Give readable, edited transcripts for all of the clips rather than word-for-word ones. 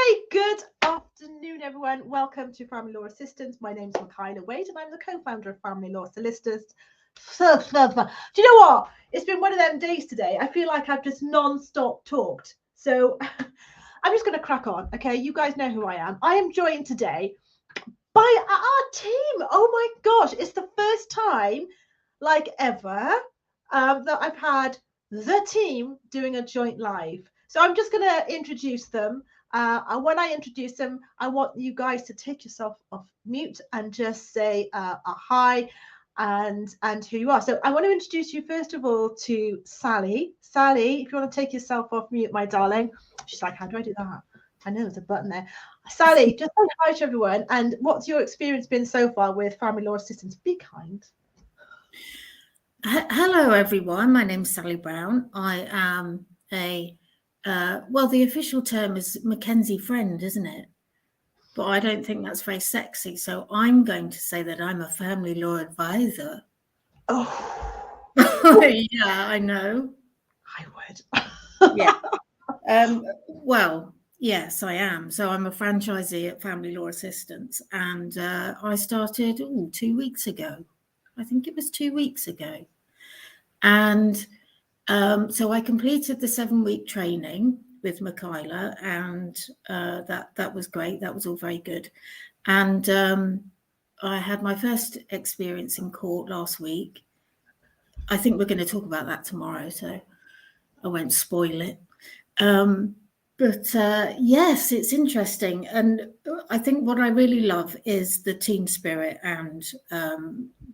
Hey, good afternoon, everyone. Welcome to Family Law Assistance. My name is Michaela Wade, and I'm the co-founder of Family Law Solicitors. Do you know what? It's been one of them days today. I feel like I've just non-stop talked. So I'm just going to crack on, okay? You guys know who I am. I am joined today by our team. Oh my gosh, it's the first time, like ever, that I've had the team doing a joint live. So I'm just going to introduce them. And when I introduce them, I want you guys to take yourself off mute and just say a hi and who you are. So I want to introduce you first of all to Sally. Sally, if you want to take yourself off mute, my darling. She's like, how do I do that? I know there's a button there. Sally, just say hi to everyone. And what's your experience been so far with Family Law Assistance? Be kind. Hello, everyone. My name's Sally Brown. I am the official term is Mackenzie friend, isn't it? But I don't think that's very sexy. So I'm going to say that I'm a family law advisor. Oh. Yeah, I know. I would. Yeah. Well, yes, I am. So I'm a franchisee at Family Law Assistance. And I started 2 weeks ago. I think it was 2 weeks ago. And so I completed the 7-week training with Michaela, and that was great. That was all very good. And I had my first experience in court last week. I think we're going to talk about that tomorrow, so I won't spoil it. But yes, it's interesting. And I think what I really love is the team spirit and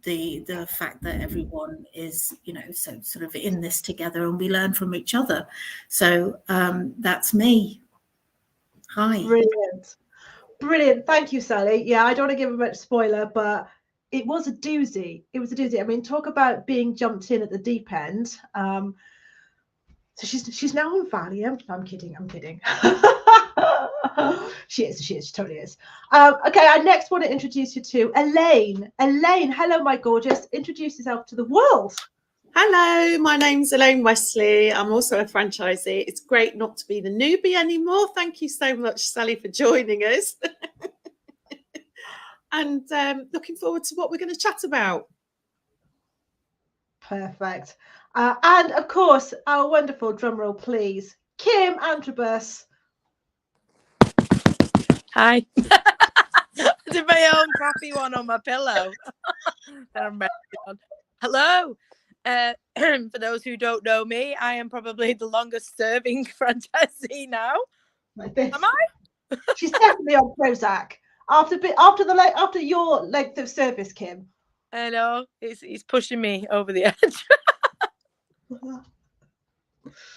the fact that everyone is, so sort of in this together and we learn from each other. So that's me. Hi. Brilliant. Thank you, Sally. Yeah, I don't want to give a much spoiler, but it was a doozy. It was a doozy. I mean, talk about being jumped in at the deep end. So she's now on Valium. No, I'm kidding. She totally is. Okay, I next want to introduce you to Elaine. Elaine, hello, my gorgeous. Introduce yourself to the world. Hello, my name's Elaine Wesley. I'm also a franchisee. It's great not to be the newbie anymore. Thank you so much, Sally, for joining us. And looking forward to what we're going to chat about. Perfect. And of course, our wonderful drum roll, please. Kim Antrobus. Hi. I did my own crappy one on my pillow. Hello. For those who don't know me, I am probably the longest serving franchisee now. Am I? She's definitely on Prozac. After your length of service, Kim. I know. He's pushing me over the edge.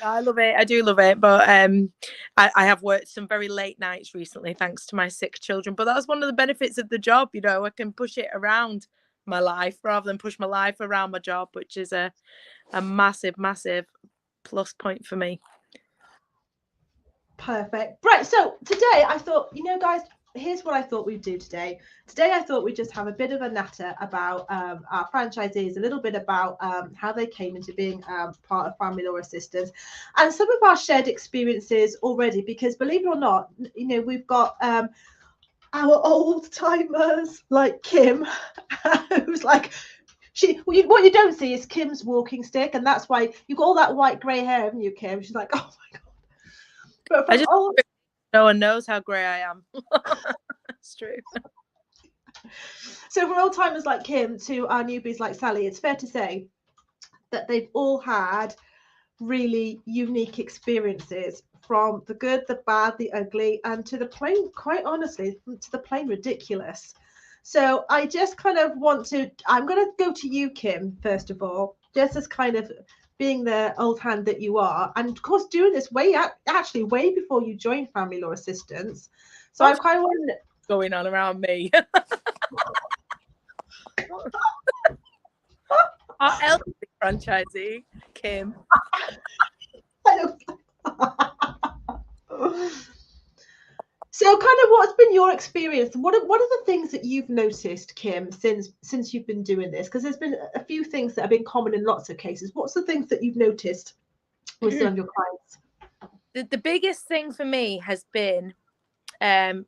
I love it. I do love it. But I have worked some very late nights recently thanks to my sick children. But that's one of the benefits of the job. I can push it around my life rather than push my life around my job, which is a massive plus point for me. Perfect. Right. So today I thought, guys, here's what I thought we'd do today. Today I thought we'd just have a bit of a natter about our franchisees, a little bit about how they came into being part of Family Law Assistance, and some of our shared experiences already. Because believe it or not, we've got our old timers like Kim, who's like. What you don't see is Kim's walking stick, and that's why you've got all that white grey hair, haven't you, Kim? She's like, oh my god. But no one knows how grey I am. It's true. So from old timers like Kim to our newbies like Sally, it's fair to say that they've all had really unique experiences, from the good, the bad, the ugly, and to the plain, quite honestly, to the plain ridiculous. So I just kind of I'm going to go to you, Kim, first of all, just as kind of being the old hand that you are. And of course, doing this way before you joined Family Law Assistance. So I kind of want going on around me. Our elderly franchisee, Kim. So kind of what's been your experience? What are the things that you've noticed, Kim, since you've been doing this? Because there's been a few things that have been common in lots of cases. What's the things that you've noticed with some of your clients? The biggest thing for me has been a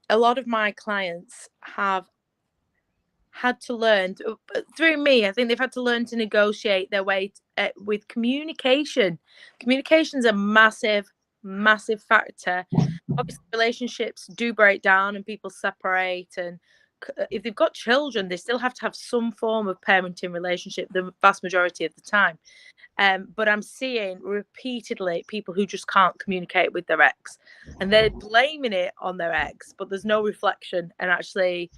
lot of my clients have had to learn through me. I think they've had to learn to negotiate their way with communication. Communication's a massive factor. Obviously, relationships do break down and people separate, and if they've got children, they still have to have some form of parenting relationship the vast majority of the time. But I'm seeing repeatedly people who just can't communicate with their ex, and they're blaming it on their ex, but there's no reflection. And actually,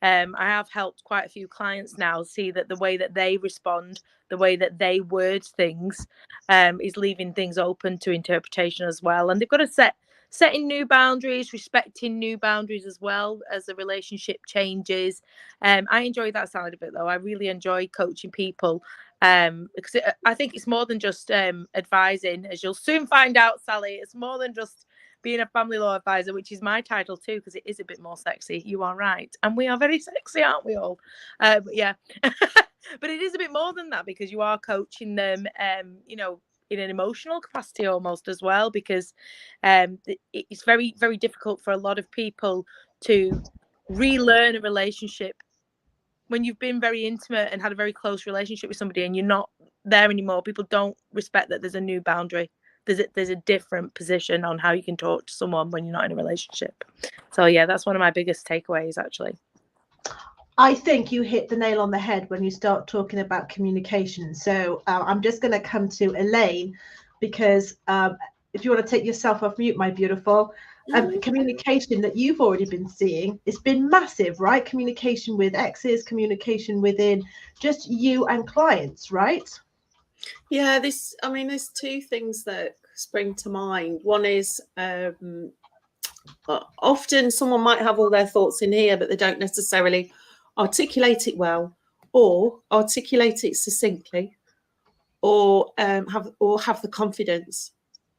I have helped quite a few clients now see that the way that they respond, the way that they word things, is leaving things open to interpretation as well. And they've got to setting new boundaries, respecting new boundaries as well as the relationship changes. I enjoy that side of it, though. I really enjoy coaching people, because I think it's more than just advising, as you'll soon find out, Sally. It's more than just being a family law advisor, which is my title too, because it is a bit more sexy. You are right. And we are very sexy, aren't we all? Yeah. But it is a bit more than that, because you are coaching them, in an emotional capacity almost as well, because it's very, very difficult for a lot of people to relearn a relationship when you've been very intimate and had a very close relationship with somebody and you're not there anymore. People don't respect that there's a new boundary. There's a different position on how you can talk to someone when you're not in a relationship. So yeah, that's one of my biggest takeaways, actually. I think you hit the nail on the head when you start talking about communication. So I'm just going to come to Elaine, because if you want to take yourself off mute, my beautiful, communication that you've already been seeing, it's been massive, right? Communication with exes, communication within just you and clients, right? Yeah, there's two things that spring to mind. One is often someone might have all their thoughts in here, but they don't necessarily articulate it well, or articulate it succinctly, or have the confidence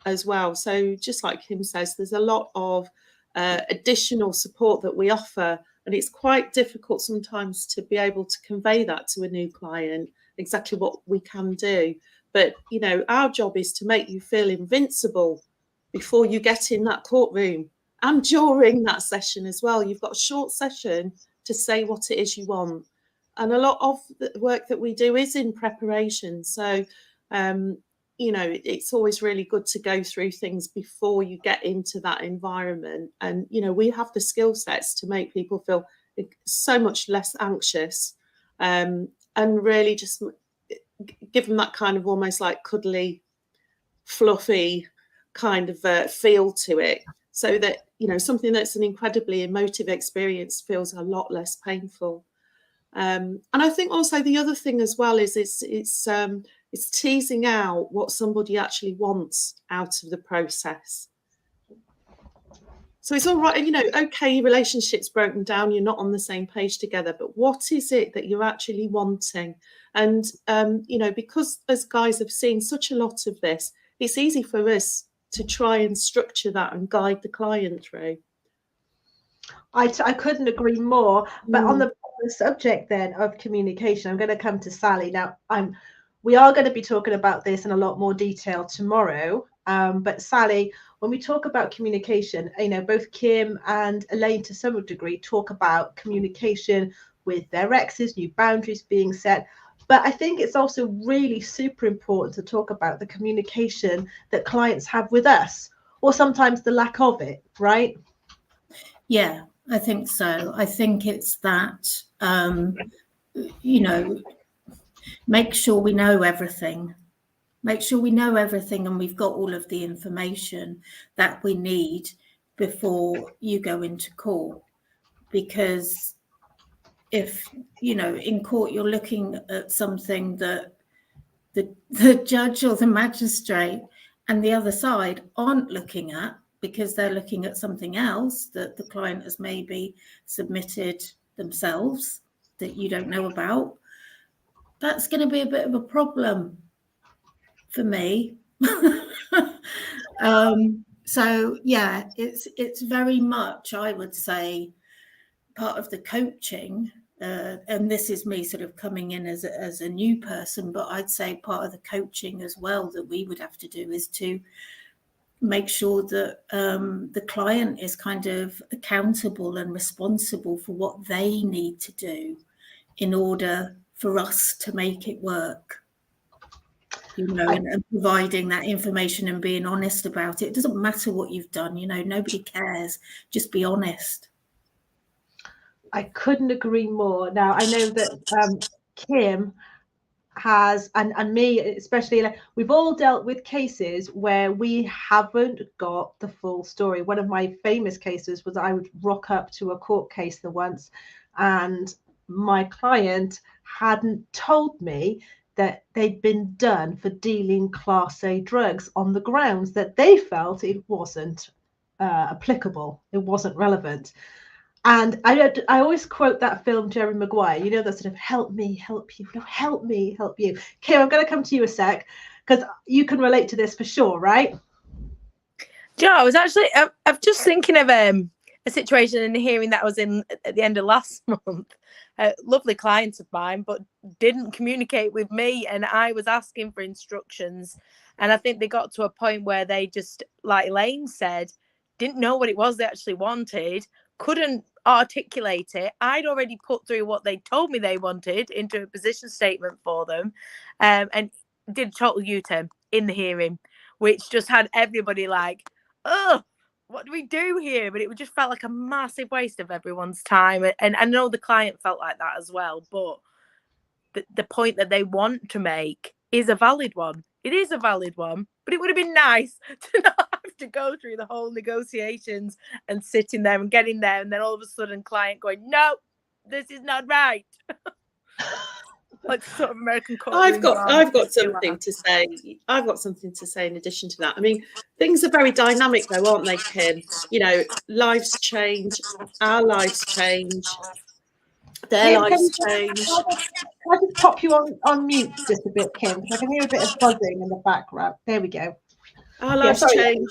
as well. So just like Kim says, there's a lot of additional support that we offer, and it's quite difficult sometimes to be able to convey that to a new client, exactly what we can do. But our job is to make you feel invincible before you get in that courtroom and during that session as well. You've got a short session to say what it is you want, and a lot of the work that we do is in preparation. So it's always really good to go through things before you get into that environment. And we have the skill sets to make people feel so much less anxious, and really just give them that kind of almost like cuddly, fluffy kind of feel to it, so that something that's an incredibly emotive experience feels a lot less painful. And I think also the other thing as well is it's teasing out what somebody actually wants out of the process. So it's all right, okay, your relationship's broken down, you're not on the same page together, but what is it that you're actually wanting? And, because as guys have seen such a lot of this, it's easy for us to try and structure that and guide the client through. I couldn't agree more. But on the subject then of communication, I'm going to come to Sally. Now, we are going to be talking about this in a lot more detail tomorrow. But Sally, when we talk about communication, both Kim and Elaine to some degree talk about communication with their exes, new boundaries being set. But I think it's also really super important to talk about the communication that clients have with us, or sometimes the lack of it, right? Yeah, I think so. I think it's that, make sure we know everything. Make sure we know everything and we've got all of the information that we need before you go into court. Because if, in court, you're looking at something that the judge or the magistrate and the other side aren't looking at, because they're looking at something else that the client has maybe submitted themselves that you don't know about, that's going to be a bit of a problem for me. So yeah, it's very much, I would say, part of the coaching, and this is me sort of coming in as a new person, but I'd say part of the coaching as well that we would have to do is to make sure that the client is kind of accountable and responsible for what they need to do in order for us to make it work. You know, and providing that information and being honest about it. It doesn't matter what you've done, you know, nobody cares. Just be honest. I couldn't agree more. Now, I know that Kim has, and me especially, like, we've all dealt with cases where we haven't got the full story. One of my famous cases was I would rock up to a court case once, and my client hadn't told me that they'd been done for dealing Class A drugs on the grounds that they felt it wasn't applicable, it wasn't relevant. And I always quote that film, Jerry Maguire, you know, that sort of help me, help you, no, help me, help you. Kim, I'm going to come to you a sec, because you can relate to this for sure, right? Joe, I was actually, I'm just thinking of a situation and hearing that I was in at the end of last month. A lovely client of mine, but didn't communicate with me, and I was asking for instructions. And I think they got to a point where they just, like Elaine said, didn't know what it was they actually wanted, couldn't articulate it. I'd already put through what they told me they wanted into a position statement for them, and did a total U-turn in the hearing, which just had everybody like, oh, what do we do here? But it just felt like a massive waste of everyone's time. And I know the client felt like that as well, but the point that they want to make is a valid one. It is a valid one, but it would have been nice to not have to go through the whole negotiations and sitting there and getting there, and then all of a sudden client going, no, this is not right. Like sort of American I've got something to say. I've got something to say in addition to that. I mean, things are very dynamic though, aren't they, Kim? You know, lives change, our lives change, their lives change. Can I just pop you on mute just a bit, Kim? Because I can hear a bit of buzzing in the background. There we go. Our lives change.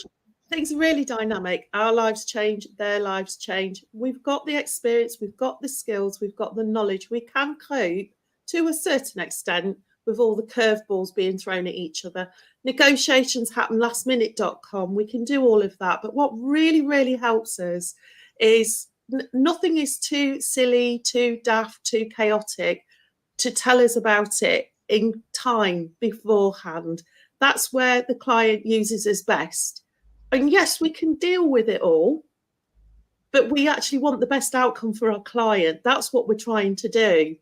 Things are really dynamic. Our lives change, their lives change. We've got the experience, we've got the skills, we've got the knowledge. We can cope to a certain extent with all the curveballs being thrown at each other. Negotiations happen lastminute.com. We can do all of that. But what really, really helps us is nothing is too silly, too daft, too chaotic to tell us about it in time beforehand. That's where the client uses us best. And yes, we can deal with it all, but we actually want the best outcome for our client. That's what we're trying to do.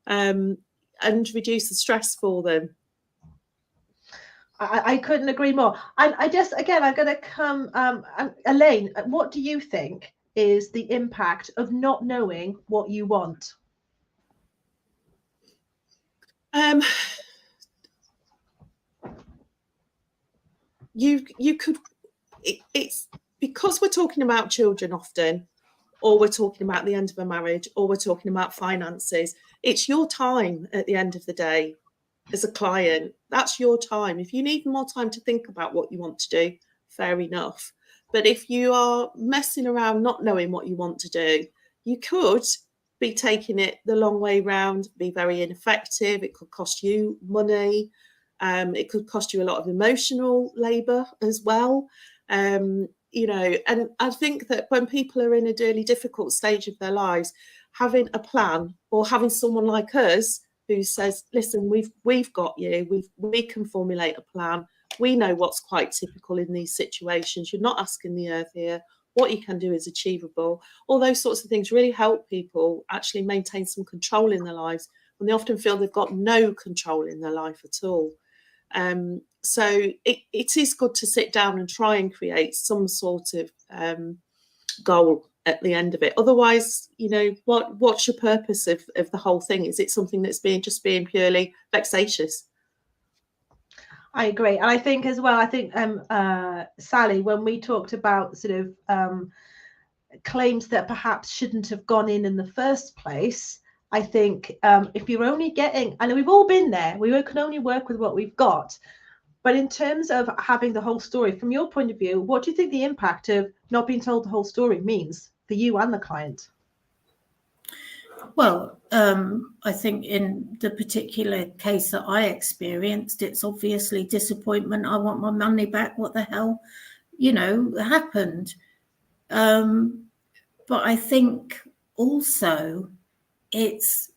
And reduce the stress for them. I couldn't agree more. I just, again, I'm going to come, Elaine, what do you think is the impact of not knowing what you want? You could, it's because we're talking about children often, or we're talking about the end of a marriage, or we're talking about finances. It's your time at the end of the day as a client. That's your time. If you need more time to think about what you want to do, fair enough. But if you are messing around not knowing what you want to do, you could be taking it the long way round, be very ineffective. It could cost you money. It could cost you a lot of emotional labour as well. You know, and I think that when people are in a really difficult stage of their lives, having a plan, or having someone like us who says, listen, we've got you, we can formulate a plan. We know what's quite typical in these situations. You're not asking the earth here. What you can do is achievable. All those sorts of things really help people actually maintain some control in their lives, when they often feel they've got no control in their life at all. So it is good to sit down and try and create some sort of goal at the end of it. Otherwise, you know, what's your purpose of the whole thing? Is it something that's being purely vexatious? I agree. And I think as well, Sally, when we talked about sort of claims that perhaps shouldn't have gone in the first place, I think if you're only getting, and we've all been there, we can only work with what we've got. But in terms of having the whole story, from your point of view, what do you think the impact of not being told the whole story means for you and the client? Well, I think in the particular case that I experienced, it's obviously disappointment. I want my money back. What the hell? happened. But I think also it's,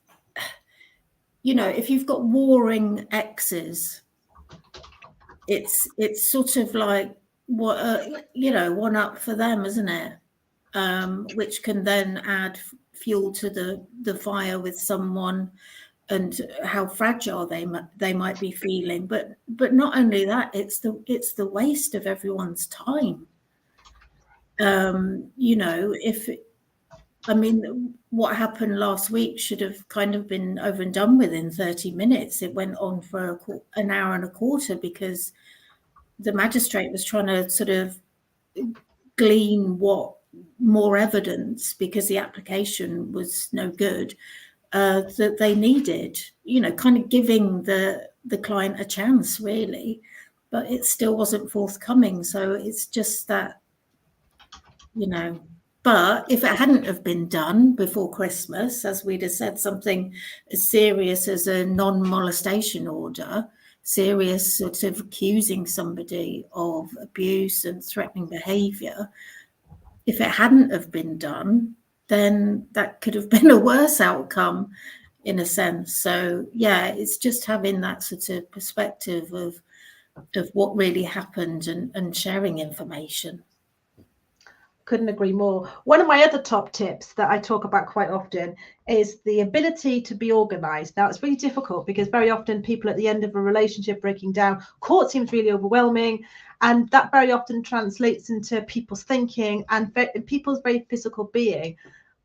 if you've got warring exes, it's sort of like one up for them, isn't it? Which can then add fuel to the fire with someone, and how fragile they might be feeling. But not only that, it's the waste of everyone's time. What happened last week should have kind of been over and done with in 30 minutes. It went on for an hour and a quarter because the magistrate was trying to sort of glean what more evidence, because the application was no good, that they needed, kind of giving the client a chance, really. But it still wasn't forthcoming. So it's just that, But if it hadn't have been done before Christmas, as we'd have said, something as serious as a non-molestation order, serious sort of accusing somebody of abuse and threatening behaviour, if it hadn't have been done, then that could have been a worse outcome in a sense. So, yeah, it's just having that sort of perspective of what really happened and sharing information. Couldn't agree more. One of my other top tips that I talk about quite often is the ability to be organized. Now, it's really difficult because very often people at the end of a relationship breaking down, court seems really overwhelming, and that very often translates into people's thinking and people's very physical being.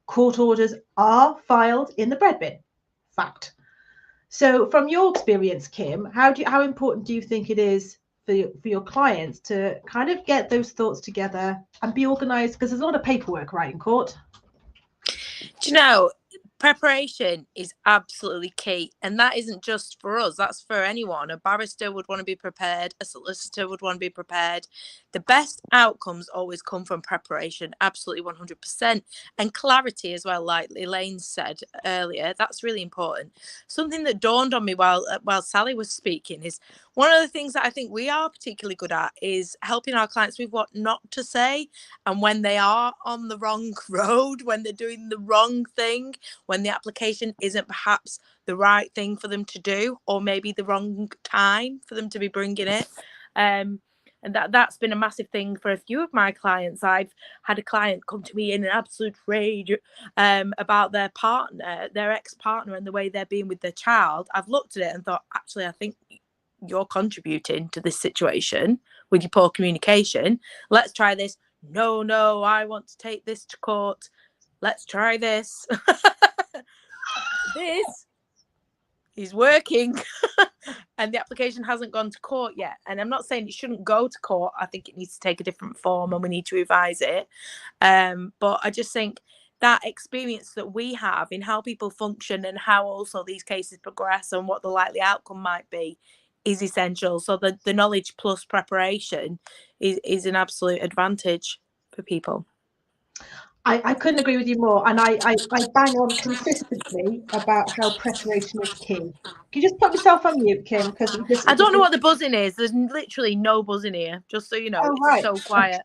Court orders are filed in the bread bin. Fact. So from your experience, Kim, how important do you think it is for your clients to kind of get those thoughts together and be organized? Because there's a lot of paperwork, right, in court. Do you know, preparation is absolutely key, and that isn't just for us, that's for anyone. A barrister would want to be prepared, a solicitor would want to be prepared. The best outcomes always come from preparation, absolutely 100%, and clarity as well, like Elaine said earlier. That's really important. Something that dawned on me while Sally was speaking is one of the things that I think we are particularly good at is helping our clients with what not to say, and when they are on the wrong road, when they're doing the wrong thing, when the application isn't perhaps the right thing for them to do, or maybe the wrong time for them to be bringing it. And that's been a massive thing for a few of my clients. I've had a client come to me in an absolute rage about their partner, their ex-partner, and the way they're being with their child. I've looked at it and thought, actually, I think you're contributing to this situation with your poor communication. Let's try this. No, I want to take this to court. Let's try this. This is working. And the application hasn't gone to court yet. And I'm not saying it shouldn't go to court. I think it needs to take a different form and we need to revise it. But I just think that experience that we have in how people function and how also these cases progress and what the likely outcome might be is essential. So the knowledge plus preparation is an absolute advantage for people. I couldn't agree with you more, and I bang on consistently about how preparation is key. Can you just put yourself on mute, Kim? Because I don't know what the buzzing is. There's literally no buzzing here, just so you know. It's so quiet.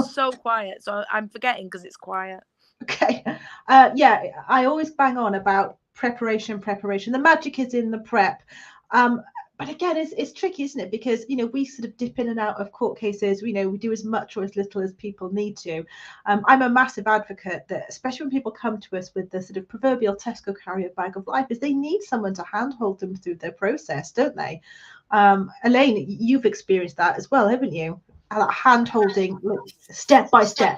So quiet. So I'm forgetting because it's quiet. Okay. Yeah, I always bang on about preparation. The magic is in the prep. But again, it's tricky, isn't it? Because, we sort of dip in and out of court cases. We do as much or as little as people need to. I'm a massive advocate that, especially when people come to us with the sort of proverbial Tesco carrier bag of life, is they need someone to handhold them through their process, don't they? Elaine, you've experienced that as well, haven't you? Hand-holding, step by step.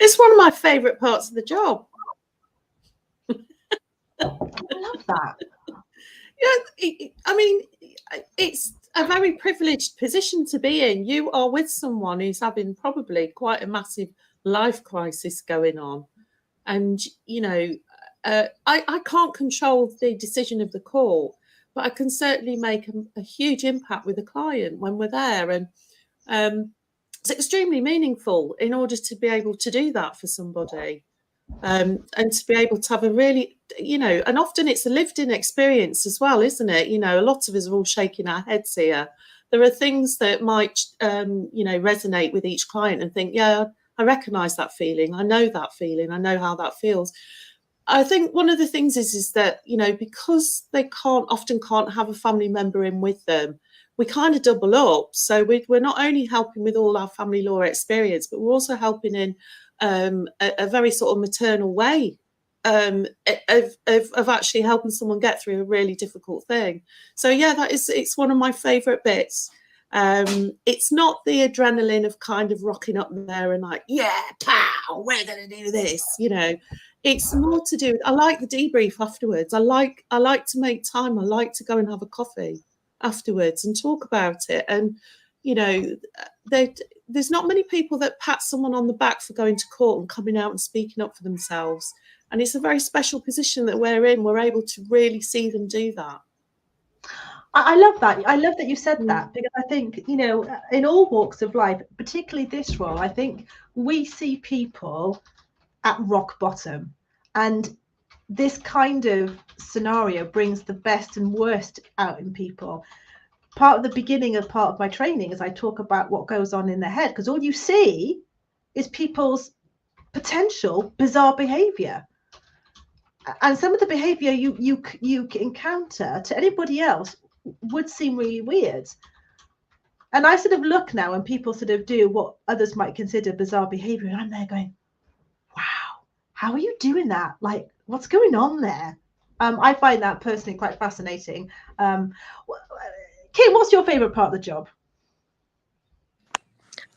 It's one of my favourite parts of the job. I love that. Yeah, I mean, it's a very privileged position to be in. You are with someone who's having probably quite a massive life crisis going on. And, I can't control the decision of the court, but I can certainly make a huge impact with the client when we're there. And it's extremely meaningful in order to be able to do that for somebody. And to be able to have a really, and often it's a lived-in experience as well, isn't it? A lot of us are all shaking our heads here, there are things that might, resonate with each client and think, yeah, I recognise that feeling. I know that feeling. I know how that feels. I think one of the things is that, because they often can't have a family member in with them, we kind of double up. So we're not only helping with all our family law experience, but we're also helping in a very sort of maternal way of actually helping someone get through a really difficult thing. So yeah, it's one of my favourite bits. It's not the adrenaline of kind of rocking up there and like, yeah, pow, we're gonna do this, It's more to do. I like the debrief afterwards. I like to make time. I like to go and have a coffee afterwards and talk about it. And there's not many people that pat someone on the back for going to court and coming out and speaking up for themselves. And it's a very special position that we're in. We're able to really see them do that. I love that. I love that you said that, because I think, in all walks of life, particularly this role, I think we see people at rock bottom, and this kind of scenario brings the best and worst out in people. Part of the beginning of part of my training is I talk about what goes on in their head, because all you see is people's potential bizarre behavior, and some of the behavior you encounter to anybody else would seem really weird. And I sort of look now when people sort of do what others might consider bizarre behavior, and I'm there going, wow, how are you doing that? Like, what's going on there? I find that personally quite fascinating. Kim, what's your favorite part of the job?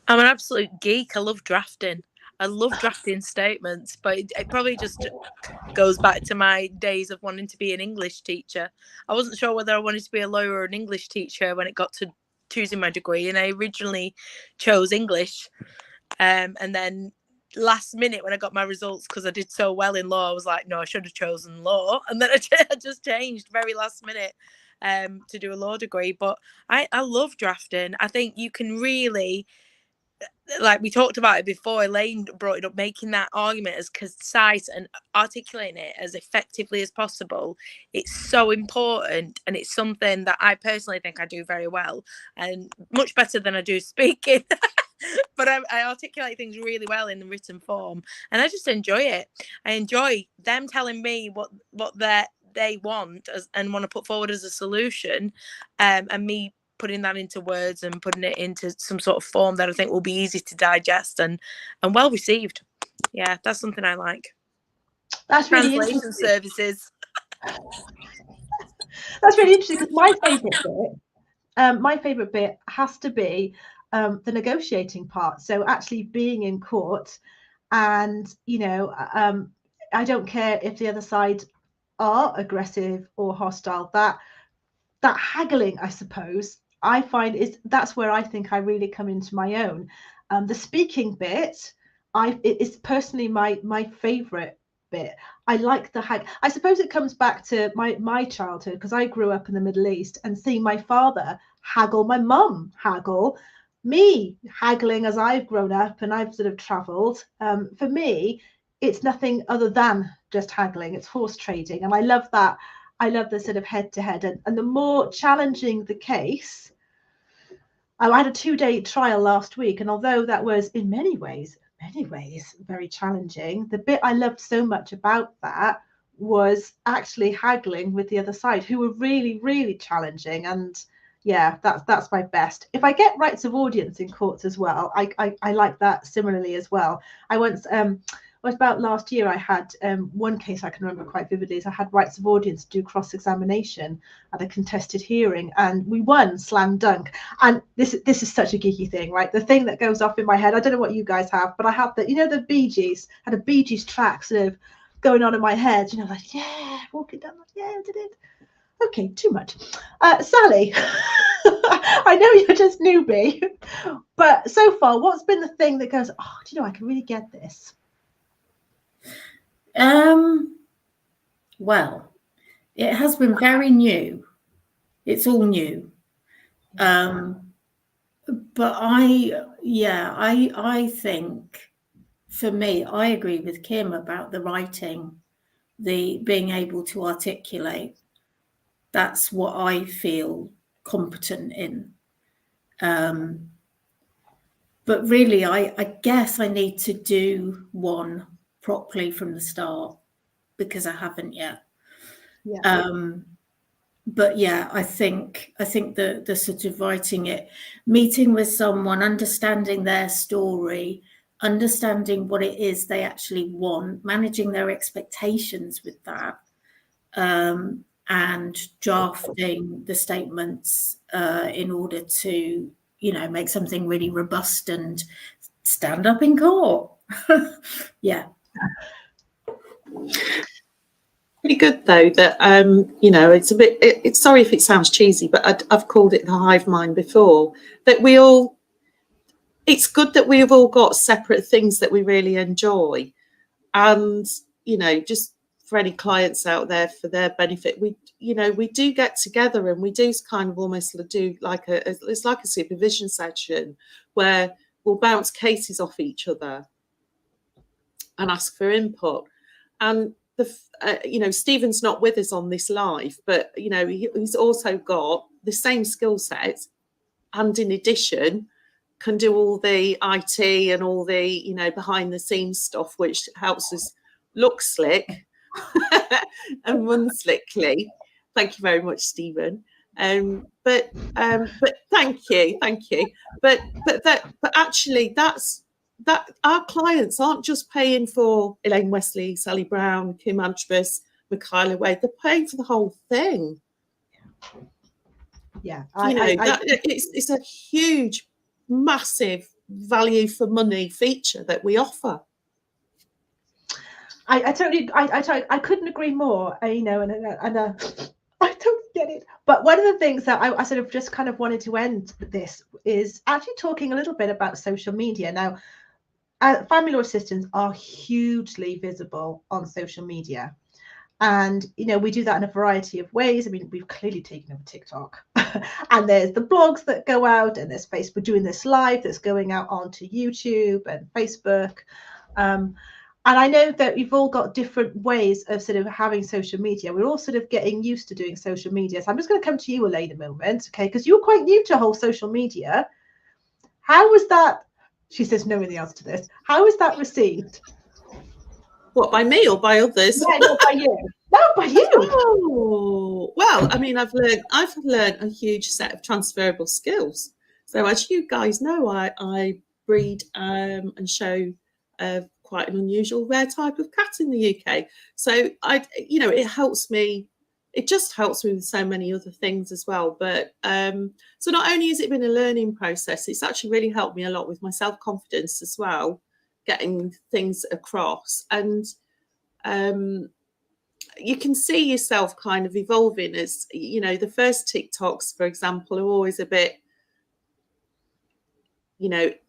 I'm an absolute geek. I love drafting. I love drafting statements, but it probably just goes back to my days of wanting to be an English teacher. I wasn't sure whether I wanted to be a lawyer or an English teacher when it got to choosing my degree, and I originally chose English. And then last minute when I got my results, because I did so well in law, I was like, no, I should have chosen law. And then I just changed very last minute to do a law degree. But I love drafting. I think you can really, like we talked about it before, Elaine brought it up, making that argument as concise and articulating it as effectively as possible. It's so important, and it's something that I personally think I do very well, and much better than I do speaking. But I articulate things really well in the written form, and I just enjoy it. I enjoy them telling me what they want and want to put forward as a solution, and me putting that into words and putting it into some sort of form that I think will be easy to digest and well received. Yeah, that's something I like. That's really Translation services. That's really interesting, because my favorite bit has to be the negotiating part. So actually being in court, and I don't care if the other side are aggressive or hostile. That haggling, I suppose, I find that's where I think I really come into my own. The speaking bit, it is personally my favorite bit. I like the haggle. I suppose it comes back to my childhood, because I grew up in the Middle East and seeing my father haggle, my mum haggle, me haggling as I've grown up and I've sort of traveled. For me, it's nothing other than just haggling. It's horse trading, and I love that. I love the sort of head-to-head, and the more challenging the case. I had a 2-day trial last week, and although that was in many ways very challenging, the bit I loved so much about that was actually haggling with the other side, who were really, really challenging. And yeah, that's my best. If I get rights of audience in courts as well, I like that similarly as well. I once was about last year, I had one case I can remember quite vividly, is I had rights of audience to do cross-examination at a contested hearing, and we won slam dunk. And this is such a geeky thing, right? The thing that goes off in my head, I don't know what you guys have, but I have the Bee Gees, had a Bee Gees track sort of going on in my head, like, yeah, walking down, yeah, I did it. Okay, too much. Sally, I know you're just newbie, but so far, what's been the thing that goes, oh, do you know, I can really get this? Well, it has been very new. It's all new. But I think for me, I agree with Kim about the writing, the being able to articulate. That's what I feel competent in. But really, I guess I need to do one properly from the start because I haven't yet. Yeah. But yeah, I think the sort of writing it, meeting with someone, understanding their story, understanding what it is they actually want, managing their expectations with that, and drafting the statements in order to, make something really robust and stand up in court. Yeah. Pretty good though that it's a bit. It's sorry if it sounds cheesy, but I've called it the hive mind before. That we all. It's good that we've all got separate things that we really enjoy, and just for any clients out there, for their benefit, we do get together and we do kind of almost do like it's like a supervision session where we'll bounce cases off each other and ask for input. And Stephen's not with us on this live, but he's also got the same skill set, and in addition can do all the IT and all the behind the scenes stuff, which helps us look slick and run slickly. Thank you very much, Stephen. But thank you. But actually, that our clients aren't just paying for Elaine Wesley, Sally Brown, Kim Antibus, Michaela Wade. They're paying for the whole thing. Yeah, it's a huge, massive value for money feature that we offer. I couldn't agree more. I don't get it. But one of the things that I sort of just kind of wanted to end with this is actually talking a little bit about social media. Now, family law assistants are hugely visible on social media. And, we do that in a variety of ways. I mean, we've clearly taken over TikTok. And there's the blogs that go out, and there's Facebook. We're doing this live that's going out onto YouTube and Facebook. And I know that you've all got different ways of sort of having social media. We're all sort of getting used to doing social media. So I'm just going to come to you, Elaine, a moment, okay? Because you're quite new to whole social media. How was that? She says no in the answer to this. How was that received? What, by me or by others? Yeah, not by you. No, by you. Oh, well, I mean, I've learned a huge set of transferable skills. So as you guys know, I breed and show quite an unusual, rare type of cat in the UK. So it helps me. It just helps me with so many other things as well. But so not only has it been a learning process, it's actually really helped me a lot with my self-confidence as well, getting things across. And you can see yourself kind of evolving as, the first TikToks, for example, are always a bit,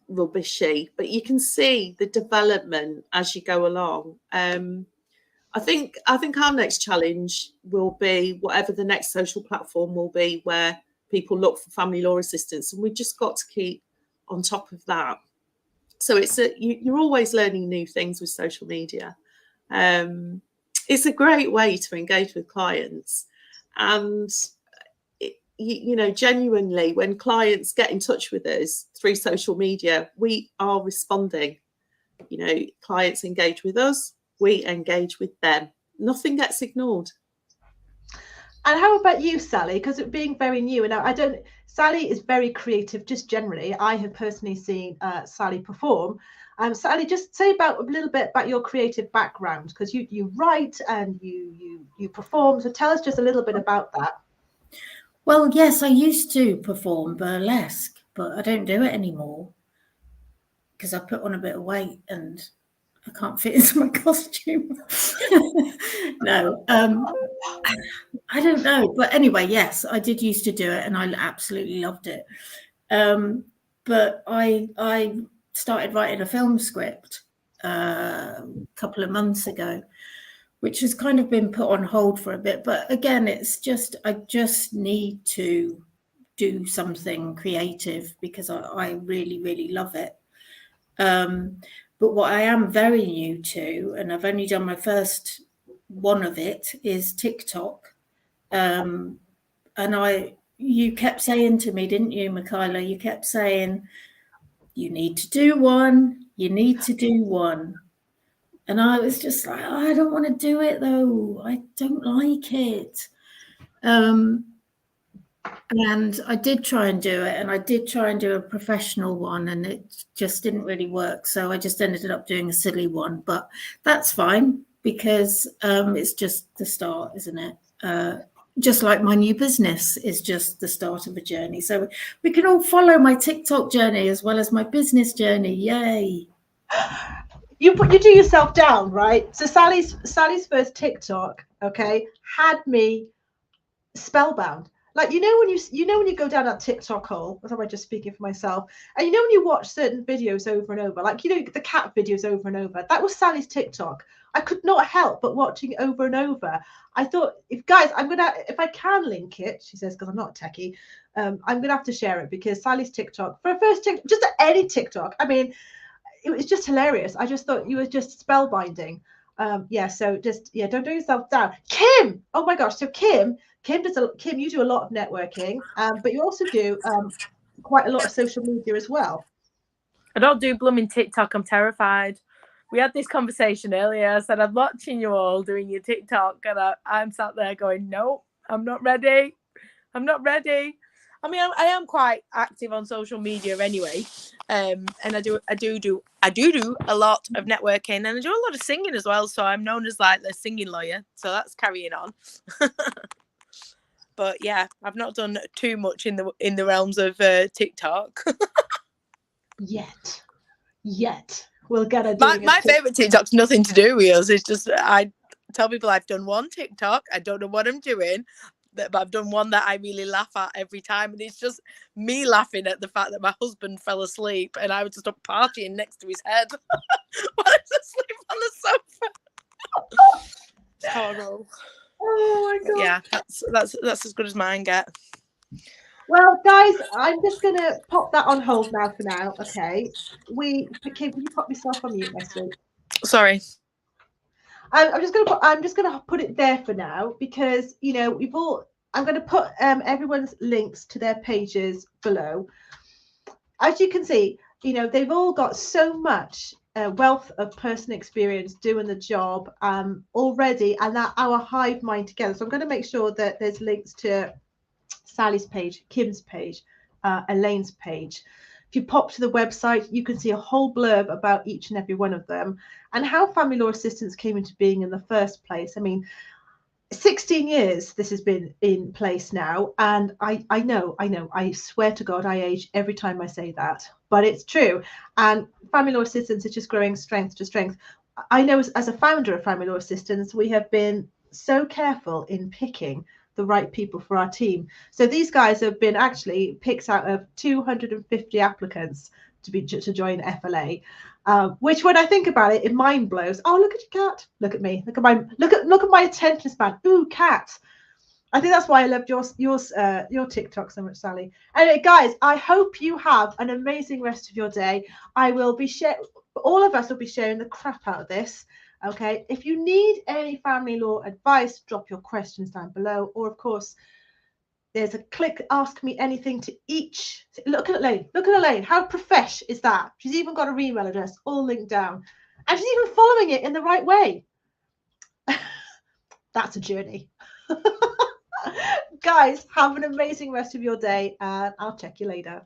rubbishy, but you can see the development as you go along. I think our next challenge will be whatever the next social platform will be, where people look for family law assistance, and we've just got to keep on top of that. So you're always learning new things with social media. It's a great way to engage with clients, and genuinely, when clients get in touch with us through social media, we are responding. Clients engage with us, we engage with them. Nothing gets ignored. And how about you, Sally? Because being very new, and Sally is very creative just generally. I have personally seen Sally perform. Sally, just say a little bit about your creative background, because you write and you perform. So tell us just a little bit about that. Well, yes, I used to perform burlesque, but I don't do it anymore because I put on a bit of weight and I can't fit into my costume. No, I don't know. But anyway, yes, I did used to do it and I absolutely loved it. But I started writing a film script a couple of months ago, which has kind of been put on hold for a bit. But again, I just need to do something creative because I really, really love it. But what I am very new to, and I've only done my first one of it, is TikTok. And you kept saying to me, didn't you, Michaela? You kept saying, you need to do one, you need to do one. And I was just like, I don't want to do it though. I don't like it. And I did try and do it, and I did try and do a professional one, and it just didn't really work. So I just ended up doing a silly one, but that's fine because it's just the start, isn't it? Just like my new business is just the start of a journey. So we can all follow my TikTok journey as well as my business journey. Yay. You do yourself down, right? So Sally's first TikTok, okay, had me spellbound. Like, you know when you go down that TikTok hole, as am I just speaking for myself, and you know when you watch certain videos over and over, like, you know, the cat videos over and over, that was Sally's TikTok. I could not help but watching it over and over. I thought, if I can link it, she says, because I'm not a techie, I'm gonna have to share it, because Sally's TikTok, for a first TikTok, just any TikTok, I mean, it was just hilarious. I just thought you were just spellbinding. So just, don't do yourself down. Kim, oh my gosh, so Kim, you do a lot of networking, but you also do quite a lot of social media as well. I don't do blooming TikTok. I'm terrified. We had this conversation earlier. I said, I'm watching you all doing your TikTok, and I'm sat there going, no, I'm not ready. I'm not ready. I mean, I am quite active on social media anyway, and I do a lot of networking, and I do a lot of singing as well. So I'm known as like the singing lawyer. So that's carrying on. But yeah, I've not done too much in the realms of TikTok. Yet. We'll get a my favorite TikTok's nothing to do with us. It's just I tell people I've done one TikTok. I don't know what I'm doing, but I've done one that I really laugh at every time, and it's just me laughing at the fact that my husband fell asleep and I was just up partying next to his head while I was asleep on the sofa. It's horrible. Oh my god! Yeah, that's as good as mine get. Well, guys, I'm just gonna pop that on hold now for now. Okay, Kim, can you pop yourself on mute next week? Sorry. I'm just gonna put it there for now, because I'm gonna put everyone's links to their pages below. As you can see, they've all got so much wealth of personal experience doing the job already, and that our hive mind together. So I'm going to make sure that there's links to Sally's page, Kim's page, Elaine's page. If you pop to the website, you can see a whole blurb about each and every one of them and how Family Law Assistants came into being in the first place. I mean, 16 years this has been in place now, and I know, I swear to God I age every time I say that, but it's true. And Family Law Assistants is just growing strength to strength. I know as a founder of Family Law Assistants, we have been so careful in picking the right people for our team. So these guys have been actually picked out of 250 applicants to join FLA. Which, when I think about it, it mind blows. Oh, look at your cat! Look at me! Look at my attention span! Ooh, cat! I think that's why I loved your TikTok so much, Sally. Anyway, guys, I hope you have an amazing rest of your day. All of us will be sharing the crap out of this. Okay. If you need any family law advice, drop your questions down below, or of course, there's a click ask me anything to each. Look at Elaine. Look at Elaine. How profesh is that? She's even got her email address all linked down. And she's even following it in the right way. That's a journey. Guys, have an amazing rest of your day, and I'll check you later.